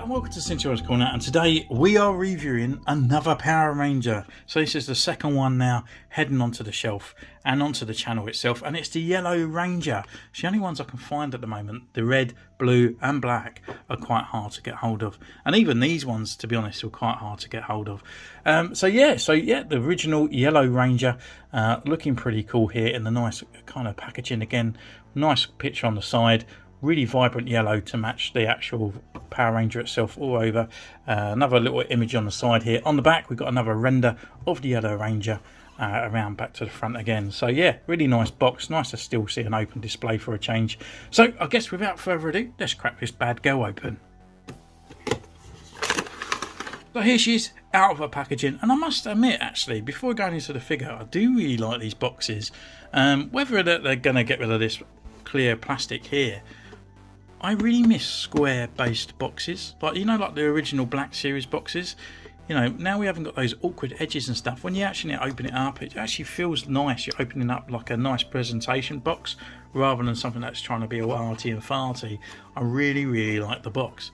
and welcome to Centurions Corner, and today we are reviewing another Power Ranger. So this is the second one now heading onto the shelf and onto the channel itself, and it's the Yellow Ranger. It's the only ones I can find at the moment. The red, blue and black are quite hard to get hold of, and even these ones, to be honest, are quite hard to get hold of. So yeah, the original Yellow Ranger, looking pretty cool here in the nice kind of packaging again. Nice picture on the side. Really vibrant yellow to match the actual Power Ranger itself all over. Another little image on the side here. On the back we've got another render of the Yellow Ranger around back to the front again. So yeah, really nice box. Nice to still see an open display for a change. So I guess without further ado, let's crack this bad girl open. So here she is, out of her packaging, and I must admit actually, before going into the figure, I do really like these boxes. Whether they're going to get rid of this clear plastic here, I really miss square based boxes, like the original Black Series boxes. Now we haven't got those awkward edges and stuff. When you actually open it up, it actually feels nice. You're opening up like a nice presentation box rather than something that's trying to be all arty and farty. I really like the box.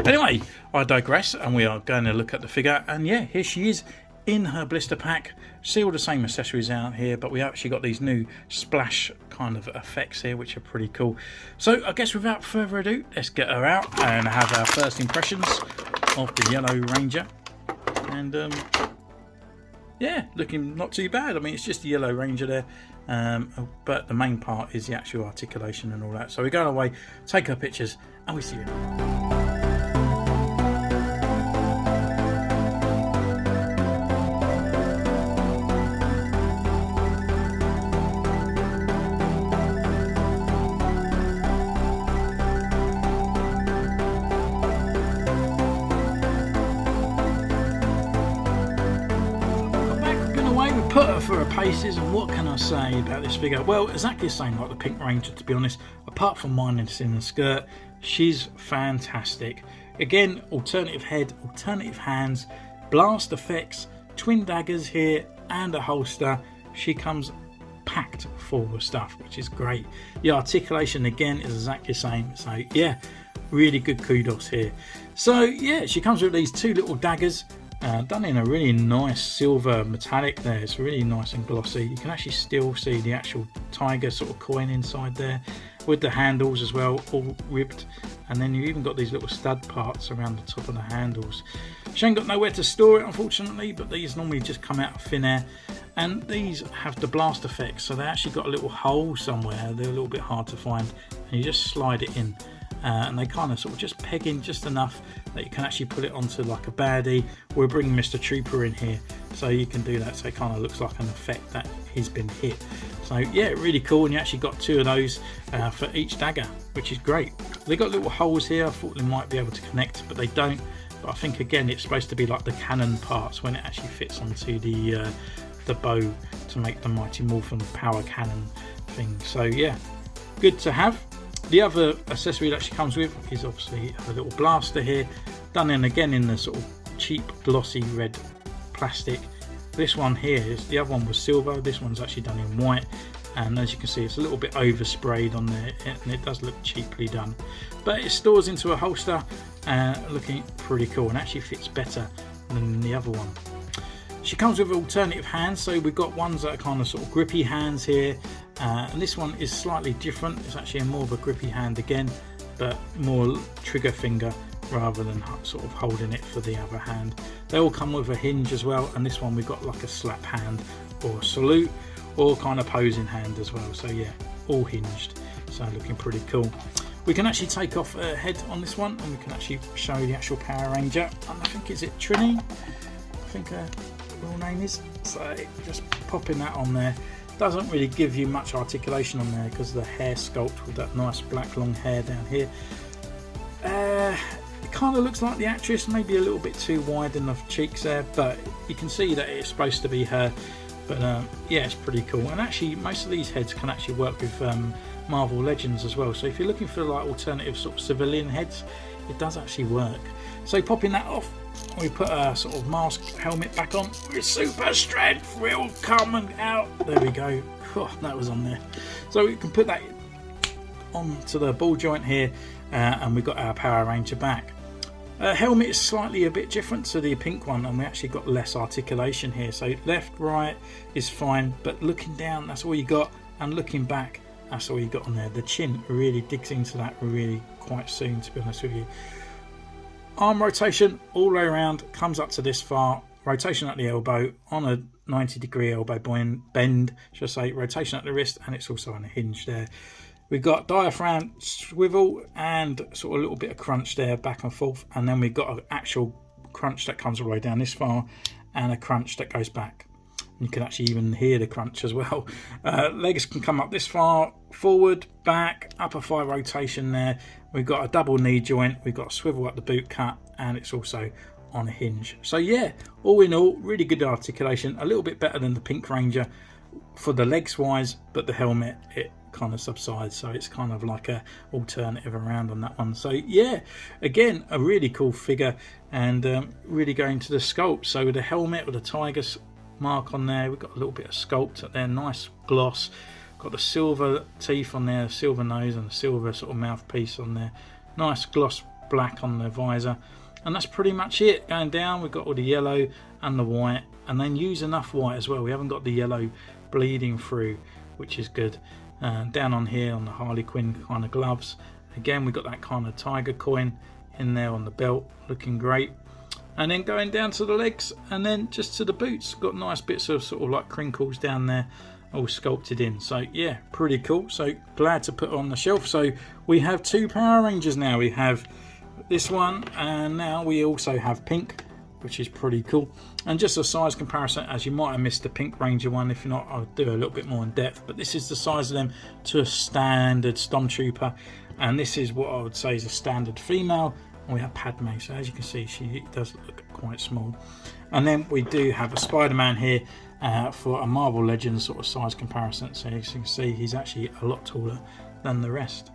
Anyway, I digress, and we are going to look at the figure, and yeah, here she is in her blister pack. See all the same accessories out here, but we actually got these new splash kind of effects here, which are pretty cool. So I guess without further ado, let's get her out and have our first impressions of the Yellow Ranger. And yeah, looking not too bad. I mean, it's just the Yellow Ranger there, but the main part is the actual articulation and all that. So we go away, take our pictures, and we see you now. Put her for her paces, and what can I say about this figure? Well, exactly the same like the Pink Ranger, to be honest, apart from minus in the skirt. She's fantastic. Again, alternative head, alternative hands, blast effects, twin daggers here and a holster. She comes packed full of stuff, which is great. The articulation again is exactly the same, so yeah, really good kudos here. So yeah, she comes with these two little daggers, done in a really nice silver metallic there. It's really nice and glossy. You can actually still see the actual tiger sort of coin inside there, with the handles as well, all ribbed. And then you even got these little stud parts around the top of the handles. She ain't got nowhere to store it, unfortunately, but these normally just come out of thin air. And these have the blast effects, so they actually got a little hole somewhere. They're a little bit hard to find, and you just slide it in. And they kind of sort of just peg in just enough that you can actually put it onto like a baddie. We're bringing Mr. Trooper in here, so you can do that, so it kind of looks like an effect that he's been hit. So yeah, really cool. And you actually got two of those for each dagger, which is great. They got little holes here. I thought they might be able to connect, but they don't. But I think again it's supposed to be like the cannon parts when it actually fits onto the bow to make the Mighty Morphin power cannon thing. So yeah, good to have. The other accessory that she comes with is obviously a little blaster here, done in again in the sort of cheap glossy red plastic. This one here is, the other one was silver, this one's actually done in white, and as you can see it's a little bit oversprayed on there, and it does look cheaply done, but it stores into a holster, looking pretty cool, and actually fits better than the other one. She comes with alternative hands, so we've got ones that are kind of sort of grippy hands here, and this one is slightly different. It's actually more of a grippy hand again, but more trigger finger rather than sort of holding it for the other hand. They all come with a hinge as well, and this one we've got like a slap hand or a salute or kind of posing hand as well. So yeah, all hinged, so looking pretty cool. We can actually take off a head on this one, and we can actually show the actual Power Ranger, and I think is it Trini? I think her real name is. So just popping that on there. Doesn't really give you much articulation on there because of the hair sculpt with that nice black long hair down here. It kind of looks like the actress, maybe a little bit too wide in the cheeks there, but you can see that it's supposed to be her. But yeah, it's pretty cool. And actually most of these heads can actually work with Marvel Legends as well, so if you're looking for like alternative sort of civilian heads, it does actually work. So popping that off, we put a sort of mask helmet back on. With super strength will come and out. There we go. Oh, that was on there. So we can put that onto the ball joint here, and we've got our Power Ranger back. Helmet is slightly a bit different to the pink one, and we actually got less articulation here. So left, right is fine, but looking down, that's all you got, and looking back, that's all you got on there. The chin really digs into that really quite soon, to be honest with you. Arm rotation all the way around, comes up to this far. Rotation at the elbow on a 90-degree elbow bend, should I say. Rotation at the wrist, and it's also on a hinge there. We've got diaphragm swivel and sort of a little bit of crunch there, back and forth. And then we've got an actual crunch that comes all the way down this far, and a crunch that goes back. You can actually even hear the crunch as well. Legs can come up this far, forward, back, upper thigh rotation there. We've got a double knee joint. We've got a swivel at the boot cut, and it's also on a hinge. So yeah, all in all, really good articulation. A little bit better than the Pink Ranger for the legs wise, but the helmet, it kind of subsides, so it's kind of like a alternative around on that one. So yeah, again, a really cool figure, and really going to the sculpt. So with the helmet with the tiger's mark on there, we've got a little bit of sculpt at there, nice gloss, got the silver teeth on there, silver nose, and the silver sort of mouthpiece on there, nice gloss black on the visor. And that's pretty much it. Going down, we've got all the yellow and the white, and then use enough white as well. We haven't got the yellow bleeding through, which is good. Down on here on the Harley Quinn kind of gloves, again we've got that kind of tiger coin in there on the belt, looking great. And then going down to the legs, and then just to the boots, got nice bits of sort of like crinkles down there, all sculpted in. So yeah, pretty cool. So glad to put it on the shelf. So we have two Power Rangers now. We have this one, and now we also have pink, which is pretty cool. And just a size comparison, as you might have missed the Pink Ranger one, if not, I'll do a little bit more in depth, but this is the size of them to a standard Stormtrooper, and this is what I would say is a standard female. And we have Padme, so as you can see, she does look quite small. And then we do have a Spider-Man here for a Marvel Legends sort of size comparison, so as you can see, he's actually a lot taller than the rest.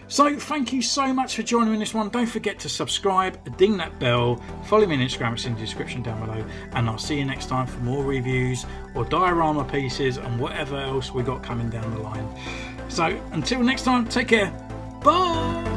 So thank you so much for joining me in this one. Don't forget to subscribe, ding that bell, follow me on Instagram, it's in the description down below, and I'll see you next time for more reviews or diorama pieces and whatever else we got coming down the line. So until next time, take care, bye.